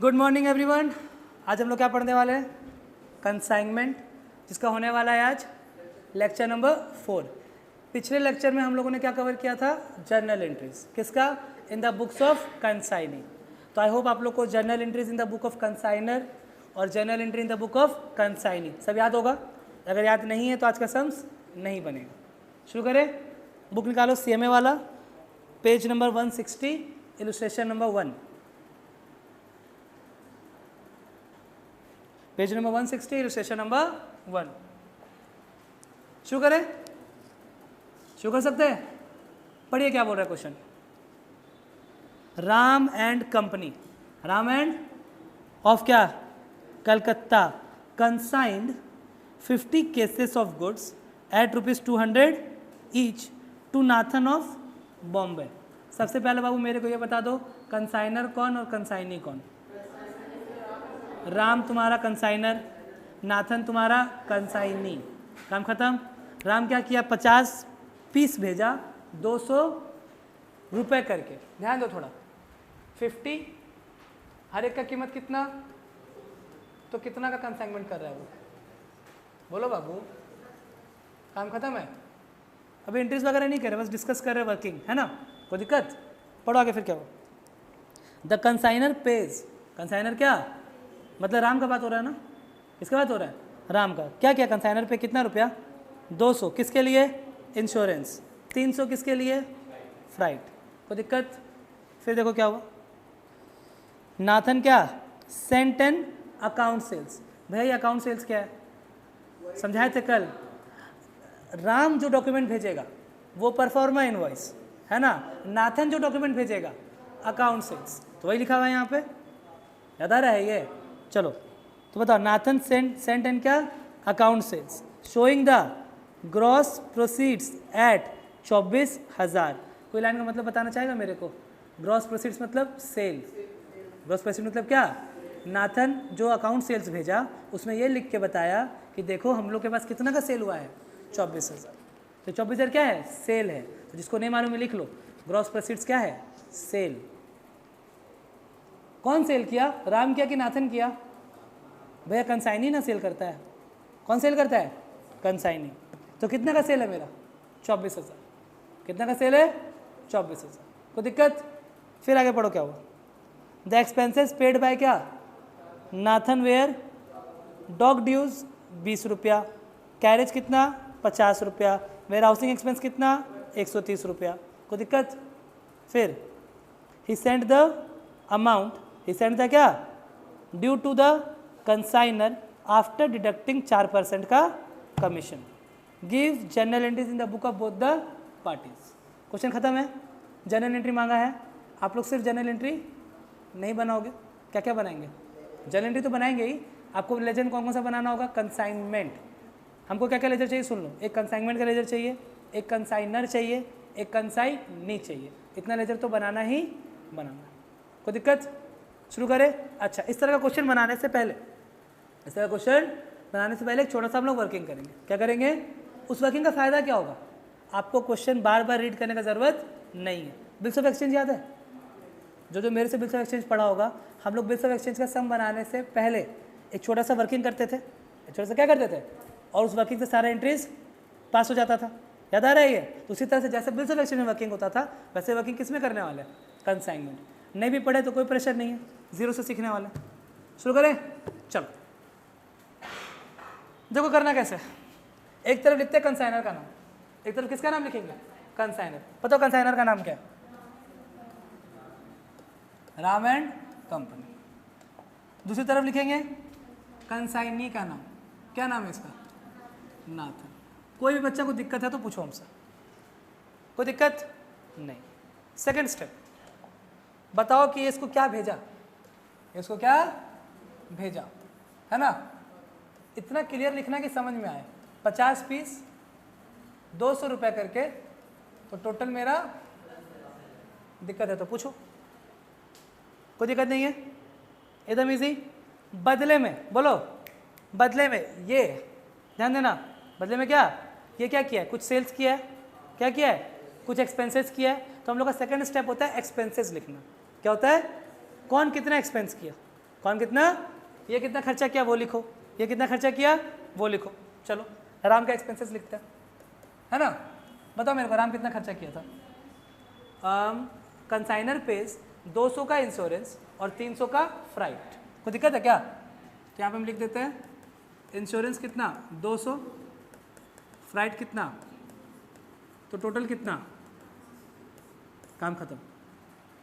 Good morning everyone. आज हम लोग क्या पढ़ने वाले हैं? कंसाइनमेंट, जिसका होने वाला है आज लेक्चर नंबर 4। पिछले लेक्चर में हम लोगों ने क्या कवर किया था? Journal entries. किसका? In the books of consigning. तो आई होप आप लोग को journal entries in the book of consignor और journal entry in the book of consigning सब याद होगा। अगर याद नहीं है तो आज का सम्स नहीं बनेगा। शुरू करें। बुक निकालो, CMA वाला, page number 160, illustration number 1। Page number 160, illustration number 1। शुरू करें? शुरू कर सकते हैं? पढ़िए क्या बोल रहा है question. Ram and company, Ram and of क्या? Calcutta, consigned 50 cases of goods at ₹200 each to Nathan of Bombay. सबसे पहले बाबू मेरे को ये बता दो, कंसाइनर कौन और कंसाइनी कौन? राम तुम्हारा कंसाइनर, नाथन तुम्हारा कंसाइनी। काम खत्म। राम क्या किया? 50 पीस भेजा, 200 रुपये करके। ध्यान दो थोड़ा, 50 हर एक का कीमत कितना? तो कितना का कंसाइनमेंट कर रहा है वो? बोलो बाबू। काम खत्म है? अभी एंट्रीज वगैरह नहीं कर रहे, बस डिस्कस कर रहे वर्किंग, है ना? कोई दिक्कत? पढ़ो आगे फिर क्या हो। द कंसाइनर पेज, कंसाइनर क्या मतलब? राम का बात हो रहा है ना, किसका बात हो रहा है? राम का। क्या किया? कंसाइनर पे कितना रुपया? 200। किसके लिए? इंश्योरेंस। 300 किसके लिए? फ्लाइट। कोई दिक्कत? फिर देखो क्या हुआ। नाथन क्या? Sent an account sales. भैया अकाउंट सेल्स क्या है? समझाए थे कल। राम जो डॉक्यूमेंट भेजेगा वो परफॉर्मा इनवॉइस, है ना? नाथन जो डॉक्यूमेंट भेजेगा अकाउंट सेल्स। तो वही लिखा हुआ है यहाँ पे, याद आ रहा है ये? चलो तो बताओ, नाथन सेंट एंड क्या? Account sales showing the gross proceeds at 24,000। कोई लाइन का मतलब बताना चाहेगा मेरे को? ग्रॉस प्रोसीड्स मतलब सेल। ग्रॉस प्रोसीड मतलब क्या? नाथन जो अकाउंट सेल्स भेजा उसमें ये लिख के बताया कि देखो हम लोग के पास कितना का सेल हुआ है? 24,000। तो 24,000 क्या है? सेल है। तो जिसको नहीं मालूम है लिख लो, ग्रॉस प्रोसीड्स क्या है? सेल। कौन सेल किया? राम किया कि नाथन किया? भैया कंसाइनी ना सेल करता है। कौन सेल करता है? कंसाइनी। तो कितना का सेल है मेरा? 24,000। कितना का सेल है? 24,000। कोई दिक्कत? फिर आगे पढ़ो क्या हुआ। द एक्सपेंसेस पेड बाय क्या? नाथन वेयर डॉग ड्यूज 20 रुपया, कैरेज कितना? 50 रुपया, वेयर हाउसिंग एक्सपेंस कितना? 130 रुपया। कोई दिक्कत? फिर he send the amount, he send the क्या? Due to the consignor after deducting 4% का commission. Give journal entries in the book of both the parties. Question खत्म है। जर्नल एंट्री मांगा है। आप लोग सिर्फ जर्नल एंट्री नहीं बनाओगे, क्या क्या बनाएंगे? जर्नल एंट्री तो बनाएंगे ही, आपको लेजर कौन कौन सा बनाना होगा? कंसाइनमेंट। हमको क्या क्या लेजर चाहिए सुन लो। एक कंसाइनमेंट का लेजर चाहिए, एक कंसाइनर चाहिए, एक कंसाइनी चाहिए। इतना लेजर तो बनाना ही बनाना। कोई दिक्कत? शुरू करें। अच्छा, इस तरह का क्वेश्चन बनाने से पहले, इस तरह का क्वेश्चन बनाने से पहले एक छोटा सा हम लोग वर्किंग करेंगे। क्या करेंगे? उस वर्किंग का फ़ायदा क्या होगा? आपको क्वेश्चन बार बार रीड करने का ज़रूरत नहीं है। बिल्स ऑफ एक्सचेंज याद है? जो मेरे से बिल्स ऑफ एक्सचेंज पढ़ा होगा, हम लोग बिल्स ऑफ एक्सचेंज का सम बनाने से पहले एक छोटा सा वर्किंग करते थे। एक छोटा सा क्या करते थे? और उस वर्किंग से सारा एंट्रीज पास हो जाता था। याद आ रहा है ये? तो उसी तरह से जैसे बिल्स ऑफ एक्सचेंज में वर्किंग होता था, वैसे वर्किंग किस में करने वाले हैं? कंसाइनमेंट। नहीं भी पढ़े तो कोई प्रेशर नहीं है, जीरो से सीखने वाले। शुरू करें? चलो देखो करना कैसे। एक तरफ लिखते हैं कंसाइनर का नाम, एक तरफ किसका नाम लिखेंगे? कंसाइनर। पता हो कंसाइनर का नाम क्या है? Ram and company. दूसरी तरफ लिखेंगे कंसाइनी का नाम। क्या नाम है इसका? नाथन। कोई भी बच्चा को दिक्कत है तो पूछो हमसे। कोई दिक्कत नहीं। सेकंड स्टेप, बताओ कि इसको क्या भेजा? इसको क्या भेजा, है ना? इतना क्लियर लिखना कि समझ में आए। 50 पीस 200 रुपये करके, तो टोटल मेरा दिक्कत है तो पूछो। कोई दिक्कत नहीं है, एकदम इजी। बदले में बोलो, बदले में ये ध्यान देना, बदले में क्या? ये क्या किया है? कुछ सेल्स किया है। क्या किया है? कुछ एक्सपेंसेस किया है। तो हम लोग का सेकंड स्टेप होता है एक्सपेंसेस लिखना। क्या होता है? कौन कितना एक्सपेंस किया? कौन कितना, ये कितना खर्चा किया वो लिखो, ये कितना खर्चा किया वो लिखो। चलो राम का एक्सपेंसेस लिखते हैं, है ना। बताओ मेरे को राम कितना खर्चा किया था। कंसाइनर पेज 200 का इंश्योरेंस और 300 का फ्राइट। कोई दिक्कत है क्या? तो यहाँ पे हम लिख देते हैं इंश्योरेंस कितना 200, फ्राइट कितना, तो टोटल कितना, काम खत्म।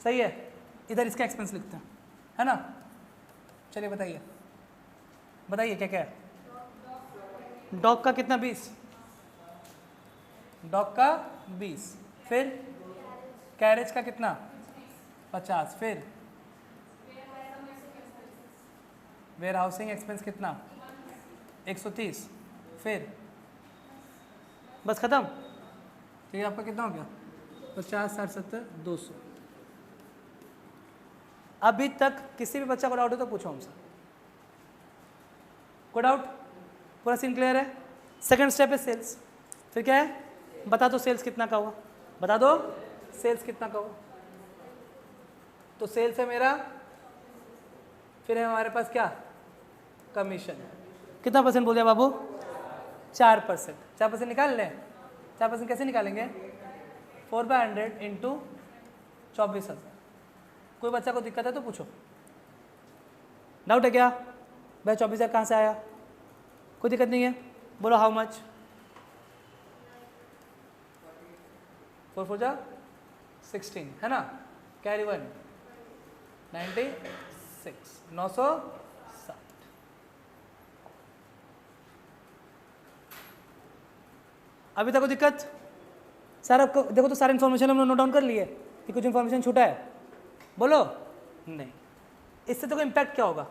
सही है, इधर इसका एक्सपेंस लिखते हैं, है ना। चलिए बताइए बताइए क्या क्या है। डॉग का कितना 20, डॉग का 20, फिर कैरेज का कितना 50, फिर वेयर हाउसिंग एक्सपेंस कितना 130, फिर बस खत्म। तो ये आपका कितना हो गया 50, 60, 70, 200। अभी तक किसी भी बच्चा को डाउट हो तो पूछो हमसे। कोई डाउट? पूरा सीन क्लियर है। सेकंड स्टेप है सेल्स। फिर क्या है, बता दो सेल्स कितना का हुआ, बता दो सेल्स कितना का हुआ। तो सेल्स है मेरा, फिर है हमारे पास क्या, कमीशन। कितना परसेंट बोल दिया बाबू, 4%। 4% निकाल लें। 4% कैसे निकालेंगे, 4/100 इंटू 24,000। कोई बच्चा को दिक्कत है तो पूछो। डाउट है क्या भाई, 24,000 कहाँ से आया? कोई दिक्कत नहीं है, बोलो हाउ मच। 4 4 जा 16, है ना। कैरी 1 96, 960। अभी तक कोई दिक्कत? सारा देखो तो सारा इन्फॉर्मेशन हमने नोट डाउन कर लिए कि कुछ इन्फॉर्मेशन छूटा है, बोलो नहीं। इससे तो कोई इम्पैक्ट क्या होगा,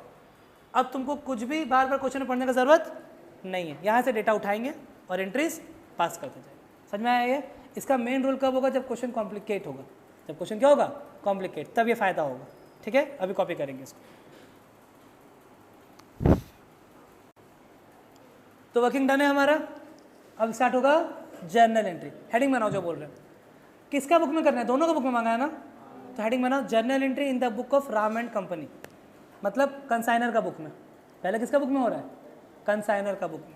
अब तुमको कुछ भी बार बार क्वेश्चन पढ़ने का जरूरत नहीं है। यहाँ से डेटा उठाएंगे और एंट्रीज पास करते जाएंगे। समझ में आया ये? इसका मेन रोल कब होगा, जब क्वेश्चन कॉम्प्लिकेट होगा। जब क्वेश्चन क्या होगा, कॉम्प्लिकेट, तब ये फायदा होगा। ठीक है, अभी कॉपी करेंगे इसको। तो वर्किंग डन है हमारा। अब स्टार्ट होगा जर्नल एंट्री। हेडिंग बनाओ जो बोल रहे हैं। किसका बुक में करना है, दोनों का बुक में मांगा है ना। तो हेडिंग बनाओ journal entry in the book of Ram and company, मतलब कंसाइनर का बुक में। पहले किसका बुक में हो रहा है, कंसाइनर का बुक में।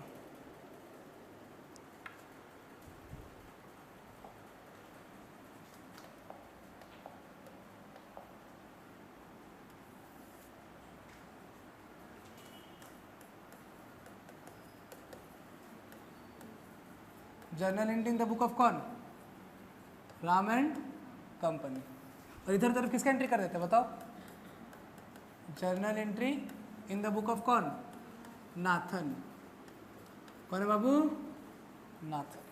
Journal entry in the book of कौन, राम एंड कंपनी। और इधर तरफ किसका एंट्री कर देते हैं बताओ, journal entry in the book of कौन, नाथन। कौन है बाबू, नाथन।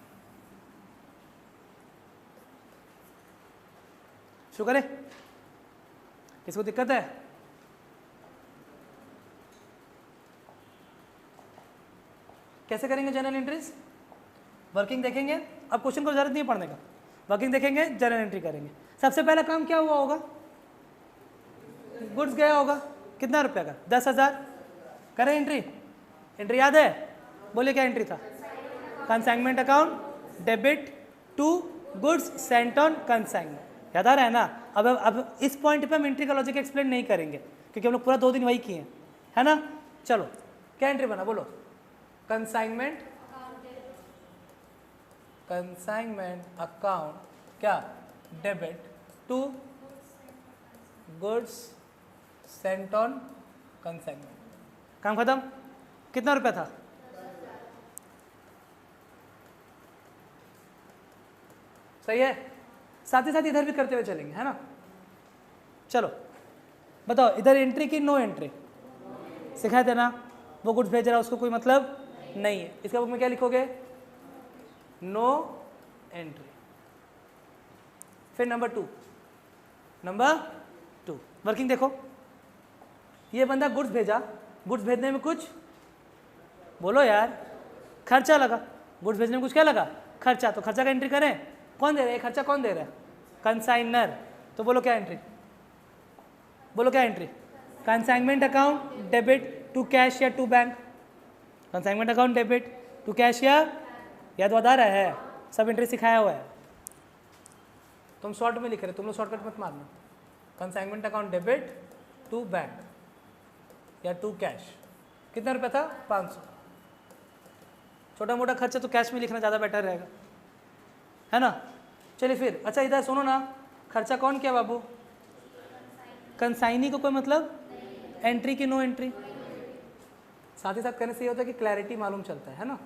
शुरू करें, किसको दिक्कत है? कैसे करेंगे जर्नल एंट्रीज, वर्किंग देखेंगे। अब क्वेश्चन को जरूरत नहीं है पढ़ने का, वर्किंग देखेंगे, जर्नल एंट्री करेंगे। सबसे पहला काम क्या हुआ होगा, गुड्स गया होगा, कितना रुपया का, 10,000। करें एंट्री, एंट्री याद है, बोलिए क्या एंट्री था, consignment account debit to goods sent on consignment. याद आ रहा है ना। अब इस पॉइंट पे हम एंट्री का लॉजिक एक्सप्लेन नहीं करेंगे क्योंकि हम लोग पूरा 2 दिन वही किए हैं, है ना। चलो क्या एंट्री बना, बोलो, कंसाइनमेंट, कंसाइनमेंट अकाउंट क्या, debit to goods sent on consignment. काम खत्म। कितना रुपया था, सही है। साथ ही साथ इधर भी करते हुए चलेंगे, है ना। चलो बताओ, इधर एंट्री की नो एंट्री, सिखाए थे ना। वो गुड्स भेज रहा है उसको कोई मतलब नहीं है। इसका बुक में क्या लिखोगे, नो एंट्री। फिर नंबर 2 वर्किंग देखो। ये बंदा गुड्स भेजा, गुड्स भेजने में कुछ, बोलो यार, खर्चा लगा। गुड्स भेजने में कुछ क्या लगा, खर्चा। तो खर्चा का एंट्री करें, कौन दे रहा है खर्चा, कौन दे रहा है, कंसाइनर। तो बोलो क्या एंट्री, बोलो क्या entry, consignment account debit to cash या to bank. Consignment account debit to cash या, याद आ रहा है, सब एंट्री सिखाया हुआ है। तुम शॉर्ट में लिख रहे, तुम लोग शॉर्टकट मत मारना। Consignment account debit to bank, या टू कैश। कितना रुपया था? 500। छोटा मोटा खर्चा तो कैश में लिखना ज़्यादा बेटर रहेगा, है ना। चलिए फिर, अच्छा इधर सुनो ना, खर्चा कौन किया बाबू? कंसाइनी को कोई मतलब एंट्री की नो एंट्री। साथ ही साथ करने से ये होता है कि क्लैरिटी मालूम चलता है ना।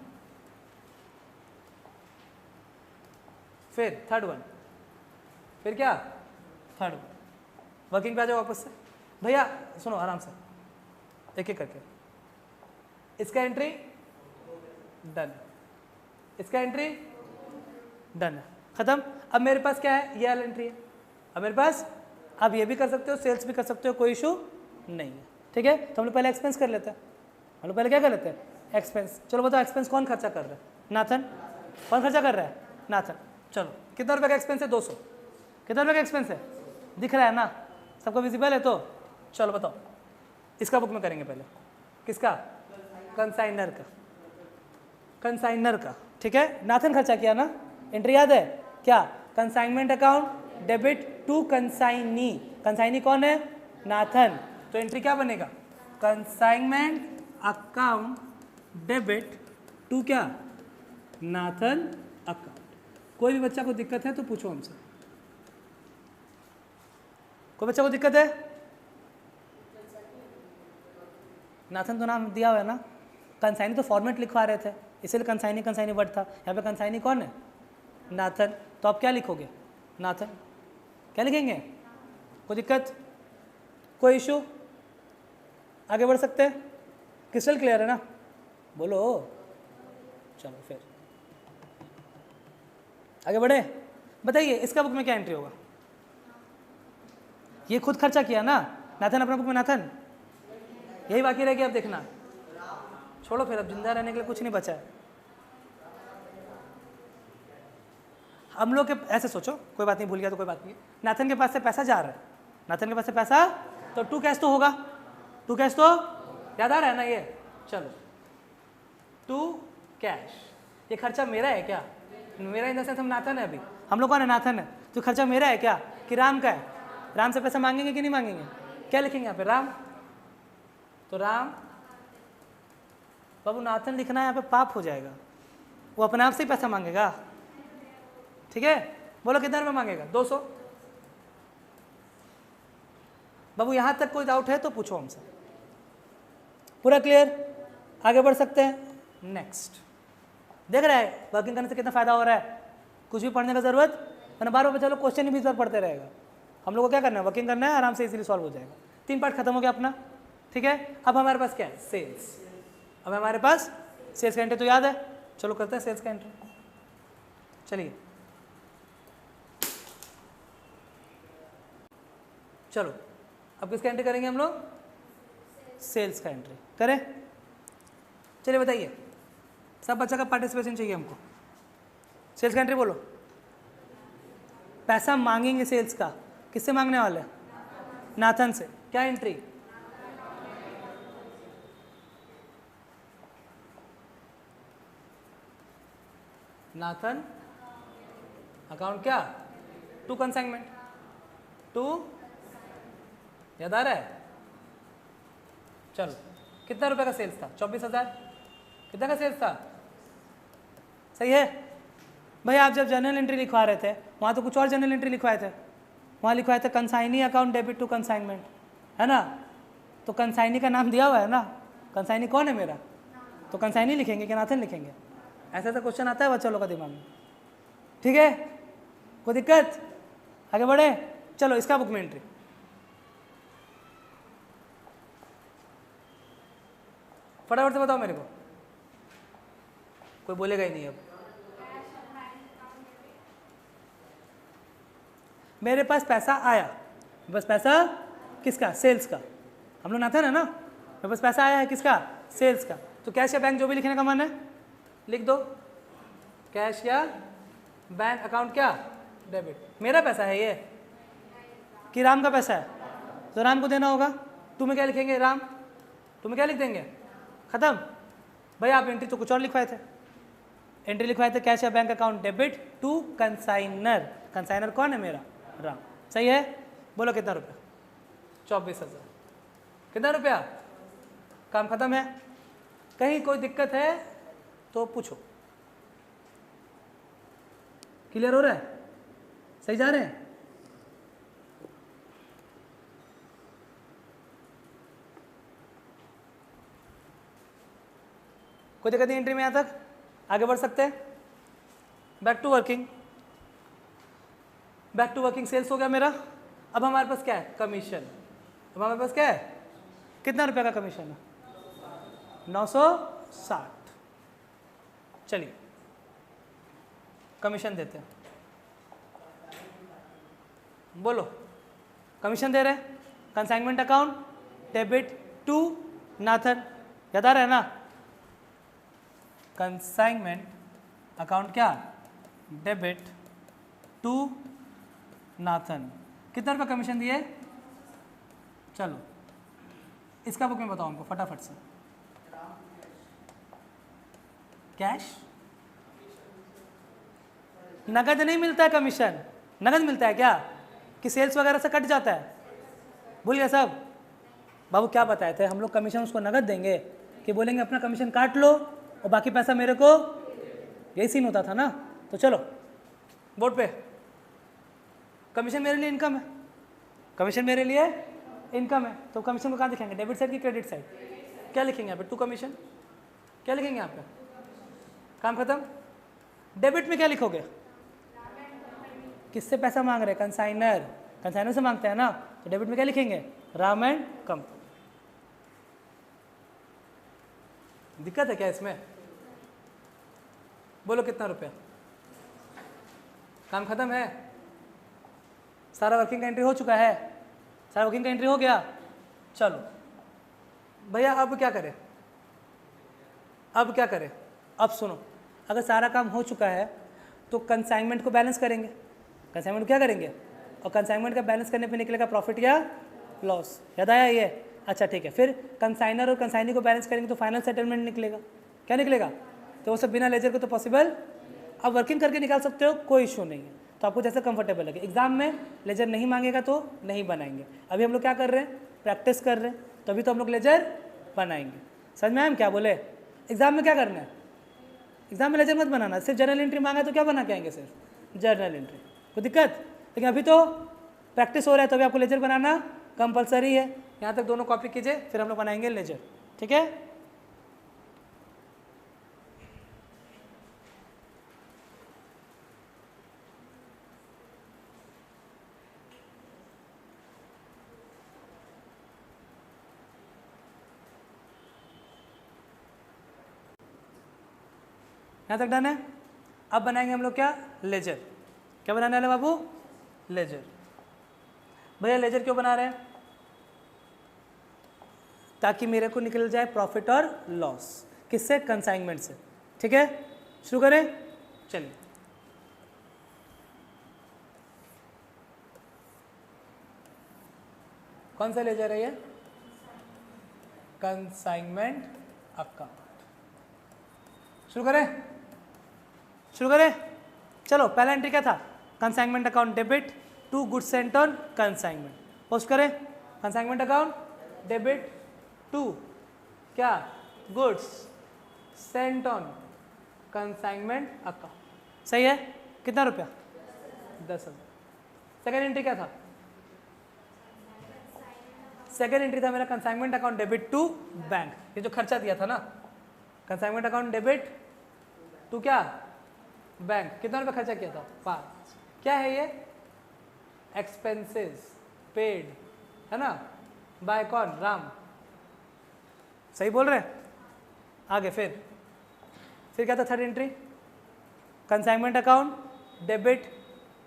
फिर थर्ड वन, फिर क्या? थर्ड वन, वर्किंग पे आ जाओ वापस से। भैया सुनो आराम से, एक एक करके। इसका एंट्री डन, इसका एंट्री डन है, खत्म। अब मेरे पास क्या है? ये वाला एंट्री है। अब मेरे पास, अब ये भी कर सकते हो, सेल्स भी कर सकते हो, कोई इशू नहीं है, ठीक है। तो हम लोग पहले एक्सपेंस कर लेते हैं। हम लोग पहले क्या कर लेते हैं? एक्सपेंस। चलो बताओ एक्सपेंस कौन खर्चा कर रहा है? नाथन। कौन खर्चा कर रहा है? नाथन। चलो कितना रुपये का एक्सपेंस है? 200। कितना रुपये का एक्सपेंस है? दिख रहा है ना, सबको विजिबल है। तो चलो बताओ, इसका बुक में करेंगे पहले। किसका? कंसाइनर का, कंसाइनर का, ठीक है। नाथन खर्चा किया ना, एंट्री याद है क्या? Consignment account debit to consignee. Consignee कौन है? नाथन। तो एंट्री क्या बनेगा? कंसाइनमेंट अकाउंट डेबिट टू क्या? Nathan account. कोई भी बच्चा को दिक्कत है तो पूछो हमसे। कोई बच्चा को दिक्कत है? नाथन तो नाम दिया हुआ है ना, कंसाइनी तो फॉर्मेट लिखवा रहे थे, इसलिए कंसाइनी कंसाइनी वर्ड था। यहाँ पे कंसाइनी कौन है? नाथन। तो आप क्या लिखोगे? नाथन। क्या लिखेंगे? कोई दिक्कत? कोई इशू? आगे बढ़ सकते हैं? क्रिस्टल क्लियर है ना? बोलो। चलो फिर आगे बढ़े। बताइए इसका बुक में क्या एंट्री होगा? ये खुद खर्चा किया ना नाथन, अपना बुक में नाथन। यही बाकी रह गया, अब देखना। छोड़ो फिर, अब जिंदा रहने के लिए कुछ नहीं बचा है। हम लोग के ऐसे सोचो, कोई बात नहीं, भूल गया तो कोई बात नहीं। नाथन के पास से पैसा जा रहा है, नाथन के पास से पैसा, तो टू कैश तो होगा। टू कैश तो याद आ रहा है ना ये? चलो टू कैश, ये खर्चा मेरा है क्या? मेरा इन द सेंस हम नाथन है, अभी हम लोग कौन है? नाथन है। तो खर्चा मेरा है क्या कि राम का है? राम से पैसा मांगेंगे कि नहीं मांगेंगे? क्या लिखेंगे यहाँ पे? राम। तो राम बाबू, नाथन लिखना है यहाँ पे पाप हो जाएगा, वो अपने आप से ही पैसा मांगेगा, ठीक है। बोलो कितना रुपये मांगेगा? 200। बाबू यहाँ तक कोई डाउट है तो पूछो हमसे। पूरा क्लियर? आगे बढ़ सकते हैं। नेक्स्ट, देख रहे हैं वर्किंग करने से कितना फायदा हो रहा है? कुछ भी पढ़ने का जरूरत, वरना बार बार चलो क्वेश्चन ही भी बार पढ़ते रहेगा। हम लोग को क्या करना है? वर्किंग करना है, आराम से इजीली सॉल्व हो जाएगा। 3 पार्ट खत्म हो गया अपना, ठीक है। अब हमारे पास क्या है? सेल्स। अब हमारे पास सेल्स का एंट्री तो याद है, चलो करते हैं सेल्स का एंट्री। चलिए चलो, अब किसका एंट्री करेंगे हम लोग? सेल्स का एंट्री करें। चलिए बताइए, सब बच्चा का पार्टिसिपेशन चाहिए हमको। सेल्स का एंट्री बोलो। पैसा मांगेंगे सेल्स का, किससे मांगने वाले? नाथन से। क्या एंट्री? नाथन अकाउंट क्या? To consignment. टू याद आ रहा है? चलो कितना रुपए का सेल्स था? 24,000। कितना का सेल्स था? सही है भाई। आप जब जर्नल एंट्री लिखवा रहे थे वहाँ तो कुछ और जर्नल एंट्री लिखवाए थे, वहाँ लिखवाए थे consignee account debit to consignment, है ना। तो कंसाइनी का नाम दिया हुआ है ना, कंसाइनी कौन है मेरा? तो कंसाइनी लिखेंगे कि नाथन लिखेंगे? ऐसा ऐसा क्वेश्चन आता है बच्चा लोग का दिमाग में, ठीक है। कोई दिक्कत? आगे बढ़े। चलो इसका बुक में एंट्री। फटाफट से बताओ मेरे को, कोई बोलेगा ही नहीं। अब मेरे पास पैसा आया, बस पैसा किसका? सेल्स का। हम लोग नाथन है ना, मेरे पास पैसा आया है किसका? सेल्स का। तो कैश या बैंक जो भी लिखने का मन है लिख दो। कैश या बैंक अकाउंट क्या? डेबिट। मेरा पैसा है ये कि राम का पैसा है? तो राम को देना होगा। तुम्हें क्या लिखेंगे? राम। तुम्हें क्या लिख देंगे? खत्म। भाई आप एंट्री तो कुछ और लिखवाए थे, एंट्री लिखवाए थे कैश या bank account debit to consignor. Consignor कौन है मेरा? राम। सही है। बोलो कितना रुपया? 24,000। कितना रुपया? काम खत्म है? कहीं कोई दिक्कत है तो पूछो। क्लियर हो रहा है? सही जा रहे हैं? कोई दिक्कत नहीं एंट्री में? यहाँ तक आगे बढ़ सकते हैं? Back to working. Back to working sales हो गया मेरा। अब हमारे पास क्या है? कमीशन। अब हमारे पास क्या है? कितना रुपए का कमीशन है? 960। चलिए कमीशन देते हैं। बोलो, कमीशन दे रहे हैं। Consignment account debit to Nathan, याद आ रहा है ना? कंसाइनमेंट अकाउंट क्या? Debit to Nathan. कितना रुपया कमीशन दिए? चलो इसका बुक में बताओ उनको फटाफट से। कैश? नगद नहीं मिलता है कमीशन। नगद मिलता है क्या? कि सेल्स वगैरह से कट जाता है? भूल गया सब? बाबू क्या बताए थे हम लोग? कमीशन उसको नगद देंगे कि बोलेंगे अपना कमीशन काट लो और बाकी पैसा मेरे को? यही सीन होता था ना। तो चलो बोर्ड पे, कमीशन मेरे लिए इनकम है। कमीशन मेरे लिए इनकम है, तो कमीशन को कहाँ दिखाएंगे? डेबिट साइड की क्रेडिट साइड? क्या लिखेंगे यहाँ पे? To commission. क्या लिखेंगे यहाँ पे? काम खत्म। डेबिट में क्या लिखोगे? किससे पैसा मांग रहे? कंसाइनर। कंसाइनर से मांगते हैं ना, तो डेबिट में क्या लिखेंगे? Ram and company. दिक्कत है क्या इसमें? बोलो कितना रुपया? काम खत्म है? सारा वर्किंग का एंट्री हो चुका है? सारा वर्किंग का एंट्री हो गया? चलो भैया अब क्या करें? अब क्या करें? अब सुनो, अगर सारा काम हो चुका है तो कंसाइनमेंट को बैलेंस करेंगे। कंसाइनमेंट क्या करेंगे? और कंसाइनमेंट का बैलेंस करने पे निकलेगा प्रॉफिट या लॉस। याद आया ये? अच्छा ठीक है। फिर कंसाइनर और कंसाइनी को बैलेंस करेंगे तो फाइनल सेटलमेंट निकलेगा। क्या निकलेगा? तो वो सब बिना लेजर को तो पॉसिबल। अब वर्किंग करके निकाल सकते हो, कोई इशू नहीं है। तो आपको जैसे कंफर्टेबल लगे। एग्जाम में लेजर नहीं मांगेगा तो नहीं बनाएंगे। अभी हम लोग क्या कर रहे हैं? प्रैक्टिस कर रहे हैं, तभी तो हम लोग लेजर बनाएंगे। समझ में आया हम क्या बोले? एग्जाम में क्या करना है? एग्जाम में लेजर मत बनाना। सिर्फ जर्नल एंट्री मांगा तो क्या बना के आएंगे? सिर्फ जर्नल एंट्री। कोई दिक्कत? लेकिन अभी तो प्रैक्टिस हो रहा है, तो अभी आपको लेजर बनाना कंपलसरी है। यहाँ तक दोनों कॉपी कीजिए, फिर हम लोग बनाएंगे लेजर। ठीक है? यहाँ तक डन है? अब बनाएंगे हम लोग क्या? लेजर। क्या बनाने वाले बाबू? लेजर। भैया लेजर क्यों बना रहे हैं? ताकि मेरे को निकल जाए प्रॉफिट और लॉस। किससे? कंसाइनमेंट से। ठीक है, शुरू करें? चलिए कौन सा लेजर है ये? Consignment account. शुरू करें? शुरू करें? चलो पहला एंट्री क्या था? Consignment account debit to goods sent on consignment. Post करें? कंसाइनमेंट अकाउंट डेबिट टू क्या? Goods sent on consignment account. सही है? कितना रुपया? 10,000। सेकेंड एंट्री क्या था? सेकेंड एंट्री था मेरा consignment account debit to bank. ये जो खर्चा दिया था ना, कंसाइनमेंट अकाउंट डेबिट टू क्या? बैंक। कितना रुपया खर्चा किया था? 5। क्या है ये? एक्सपेंसेस पेड है ना, बाय कौन? राम। सही बोल रहे हैं? आगे फिर क्या था third entry? Consignment account debit,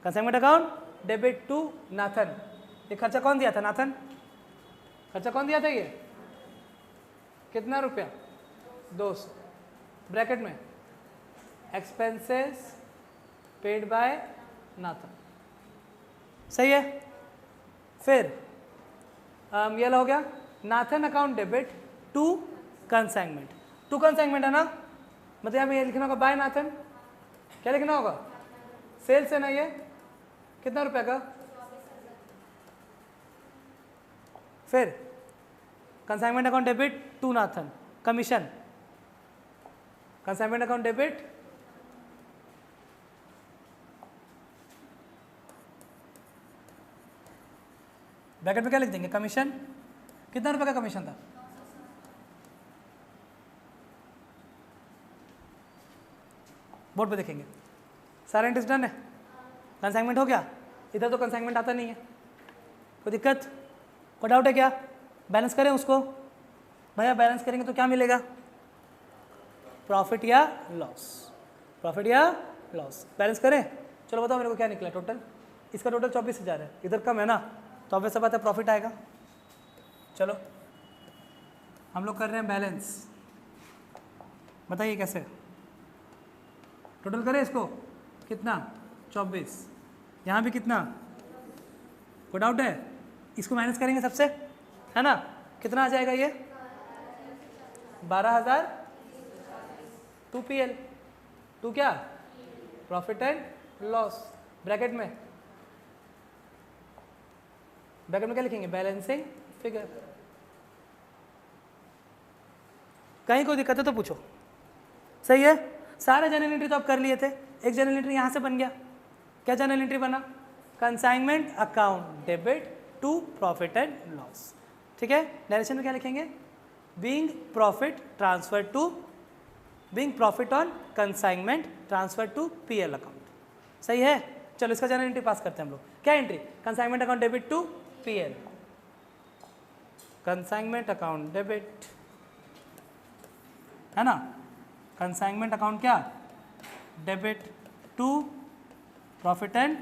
consignment account debit to Nathan. ये खर्चा कौन दिया था? नाथन। खर्चा कौन दिया था ये? कितना रुपया? 200। ब्रैकेट में एक्सपेंसेस पेड बाय नाथन। सही है? फिर ये हो गया Nathan account debit to consignment. To consignment है ना, मतलब यहाँ पे लिखना होगा बाय नाथन। क्या लिखना होगा? सेल्स है ना ये। कितना रुपए का? फिर consignment account debit to Nathan, commission, consignment account debit bracket में क्या लिख देंगे, कमीशन, कितना रुपए का कमीशन था, बोर्ड पे देखेंगे। सारा एंट्रीज डन है, कंसाइनमेंट हो गया। इधर तो कंसाइनमेंट आता नहीं है, कोई दिक्कत, कोई डाउट है क्या? बैलेंस करें उसको, भैया बैलेंस करेंगे तो क्या मिलेगा, प्रॉफिट या लॉस, प्रॉफिट या लॉस, बैलेंस करें। चलो बताओ मेरे को क्या निकला टोटल, इसका टोटल 24,000 है, इधर कम है ना, तो ऑब्वियस सी बात है प्रॉफिट आएगा। चलो हम लोग कर रहे हैं बैलेंस, बताइए कैसे, टोटल करें इसको, कितना 24, यहाँ भी कितना, कोई डाउट है? इसको माइनस करेंगे सबसे, है ना, कितना आ जाएगा ये 12,000, 2 PL, 2 क्या, प्रॉफिट एंड लॉस, ब्रैकेट में क्या लिखेंगे, बैलेंसिंग फिगर। कहीं कोई दिक्कत है तो पूछो, सही है। सारे जनरल एंट्री तो आप कर लिए थे, एक जनरल एंट्री यहाँ से बन गया, क्या जनरल एंट्री बना, consignment account debit to profit and loss, ठीक है। डायरेक्शन में क्या लिखेंगे, being profit transfer to, being profit on consignment transfer to PL account, सही है। चलो इसका जनरल एंट्री पास करते हैं हम लोग, क्या entry, consignment account debit to PL, consignment account debit, है ना, कंसाइनमेंट अकाउंट क्या, debit to profit and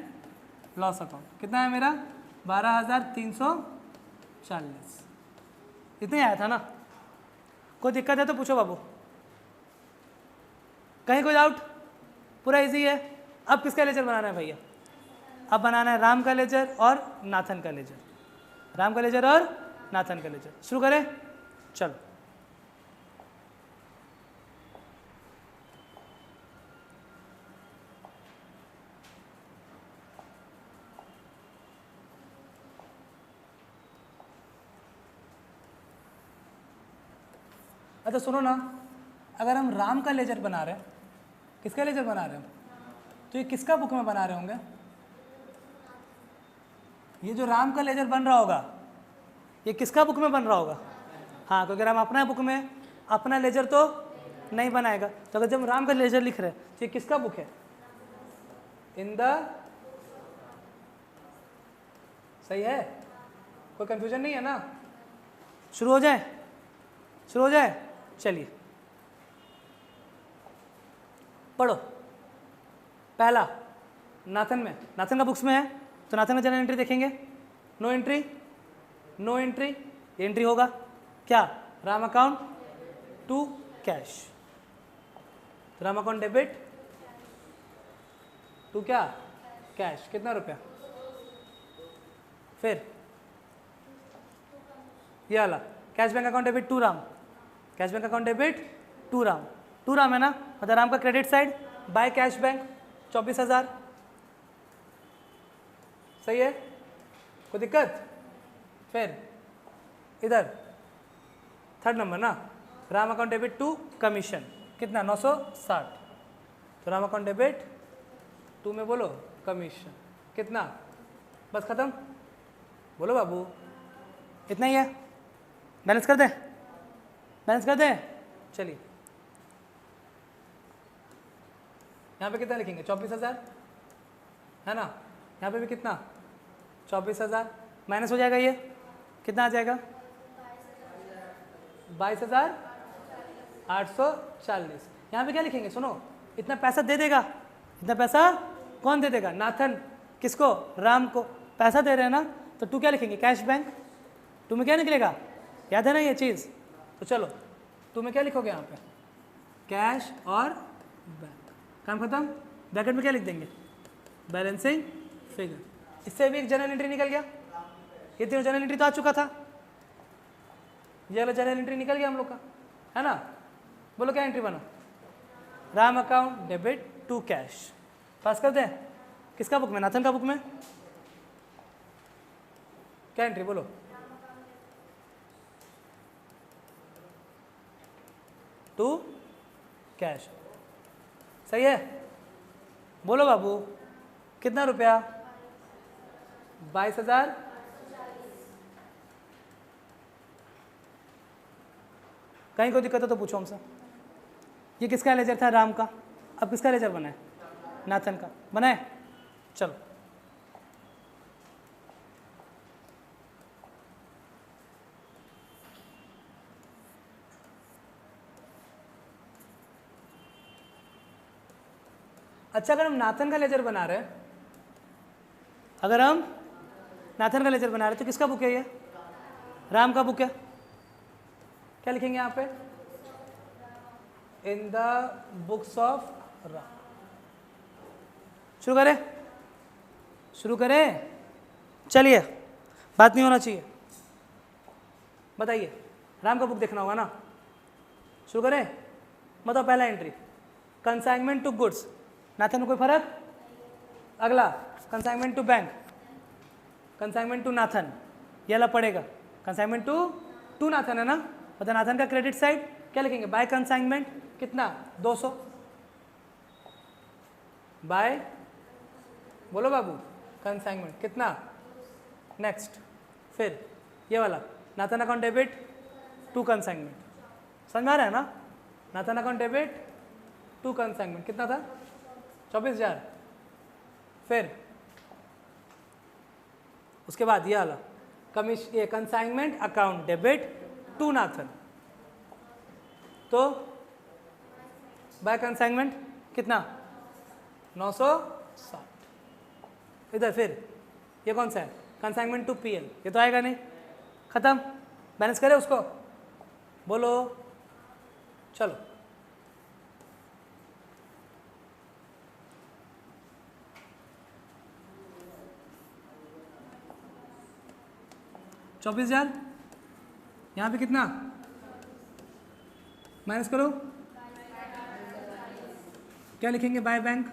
loss account, कितना है मेरा 12,340, इतने आया था ना, कोई दिक्कत है तो पूछो बाबू, कहीं कोई डाउट, पूरा इजी है। अब किसका लेजर बनाना है भैया, अब बनाना है राम का लेजर और नाथन का लेजर, राम का लेजर और नाथन का लेजर, शुरू करें, चलो। अच्छा सुनो ना, अगर हम राम का लेजर बना रहे हैं, किसका लेजर बना रहे हैं, तो ये किसका बुक में बना रहे होंगे, ये जो राम का लेजर बन रहा होगा ये किसका बुक में बन रहा होगा, हाँ, क्योंकि हम अपना बुक में अपना लेजर तो नहीं बनाएगा, तो अगर जब हम राम का लेजर लिख रहे हैं तो ये किसका बुक है, इन द, सही है, कोई कंफ्यूजन नहीं है ना, शुरू हो जाए, शुरू हो जाए, चलिए पढ़ो। पहला नाथन में, नाथन का बुक्स में है तो नाथन का जनरल एंट्री देखेंगे, no entry, no entry, entry होगा क्या, राम अकाउंट टू कैश, तो राम अकाउंट डेबिट टू क्या, कैश, कितना रुपया, फिर ये वाला cash bank account debit to Ram, cash bank account debit to Ram, to Ram है ना, मतलब राम का credit side by cash bank 24,000, सही है, कोई दिक्कत, फिर इधर थर्ड नंबर ना, Ram account debit to commission, कितना 960, तो राम अकाउंट डेबिट टू में बोलो कमीशन, कितना, बस खत्म, बोलो बाबू, इतना ही है, बैलेंस कर दें, बैलेंस कर दें, चलिए यहाँ पे कितना लिखेंगे 24,000, है ना, यहाँ पे भी कितना 24,000, माइनस हो जाएगा, ये कितना आ जाएगा 22,840, यहाँ पे क्या लिखेंगे, सुनो, इतना पैसा दे देगा, इतना पैसा कौन दे देगा, नाथन, किसको, राम को पैसा दे रहे हैं ना, तो टू क्या लिखेंगे, कैश बैंक, टू में क्या निकलेगा, याद है ना ये चीज़, तो चलो टू में क्या लिखोगे यहाँ पे, कैश और बैंक, काम खत्म, ब्रैकेट में क्या लिख देंगे, बैलेंसिंग फिगर, इससे भी एक जनरल एंट्री निकल गया, ये तीनों जनरल एंट्री तो आ चुका था, ये वाला जनरल एंट्री निकल गया हम लोग का, है ना, बोलो क्या एंट्री बना, Ram account debit to cash, pass कर दें, किसका बुक में, नाथन का बुक में, क्या एंट्री बोलो, टू कैश। सही है? बोलो बाबू, कितना रुपया? 22,000। कहीं कोई दिक्कत हो तो पूछो हमसे। ये किसका लेजर था? राम का। अब किसका लेजर बना है? नाथन का। बना है? चलो, अच्छा, अगर हम नाथन का लेजर बना रहे हैं, अगर हम नाथन का लेजर बना रहे हैं तो किसका बुक है ये? राम का बुक है। क्या लिखेंगे यहाँ पे? इन द बुक्स ऑफ राम। शुरू करें? शुरू करें? चलिए, बात नहीं होना चाहिए। बताइए, राम का बुक देखना होगा ना? शुरू करें? बताओ, पहला entry consignment to goods, Nathan में कोई फर्क? अगला consignment to bank, consignment to Nathan, ये अलग पड़ेगा। कंसाइनमेंट टू नाथन है ना? मतलब नाथन का क्रेडिट साइड क्या लिखेंगे? बाय कंसाइनमेंट कितना? 200 बाय, बोलो बाबू, कंसाइनमेंट कितना? नेक्स्ट, फिर ये वाला Nathan account debit to consignment, समझ में आ रहा है ना? Nathan account debit to consignment कितना था? 24,000। फिर उसके बाद ये वाला ये consignment account debit to Nathan, तो बाय कंसाइनमेंट कितना? 960। इधर फिर ये कौन सा है? कंसाइनमेंट टू पीएल, ये तो आएगा नहीं, खत्म। बैलेंस करें उसको, बोलो। चलो, $24,000 यहाँ पे कितना? माइनस करो, क्या लिखेंगे? बाय बैंक,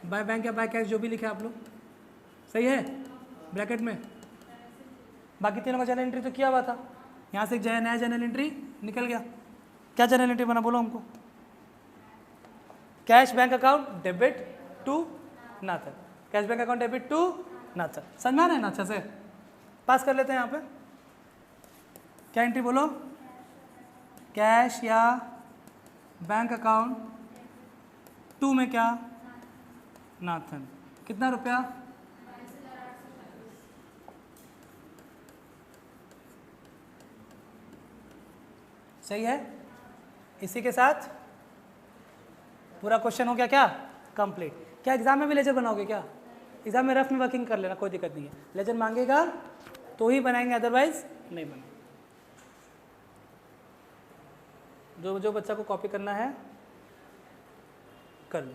बाय बैंक या बाय कैश, जो भी लिखे आप लोग, सही है? ब्रैकेट में बाकी तीनों का जनरल एंट्री तो किया हुआ था, यहाँ से एक नया जनरल एंट्री निकल गया। क्या जनरल एंट्री बना, बोलो हमको? Cash bank account debit to Nathan, cash bank account debit to Nathan. समझ में आ रहा है ना? अच्छा से पास कर लेते हैं। यहाँ पे क्या एंट्री बोलो? कैश या बैंक अकाउंट टू में क्या? नाथन। कितना रुपया? सही है? इसी के साथ पूरा क्वेश्चन हो गया क्या? कंप्लीट। क्या एग्जाम में भी लेजर बनाओगे क्या? एग्जाम में रफ में वर्किंग कर लेना, कोई दिक्कत नहीं है। लेजर मांगेगा तो ही बनाएंगे, अदरवाइज नहीं बनाएंगे। जो बच्चा को कॉपी करना है कर लो।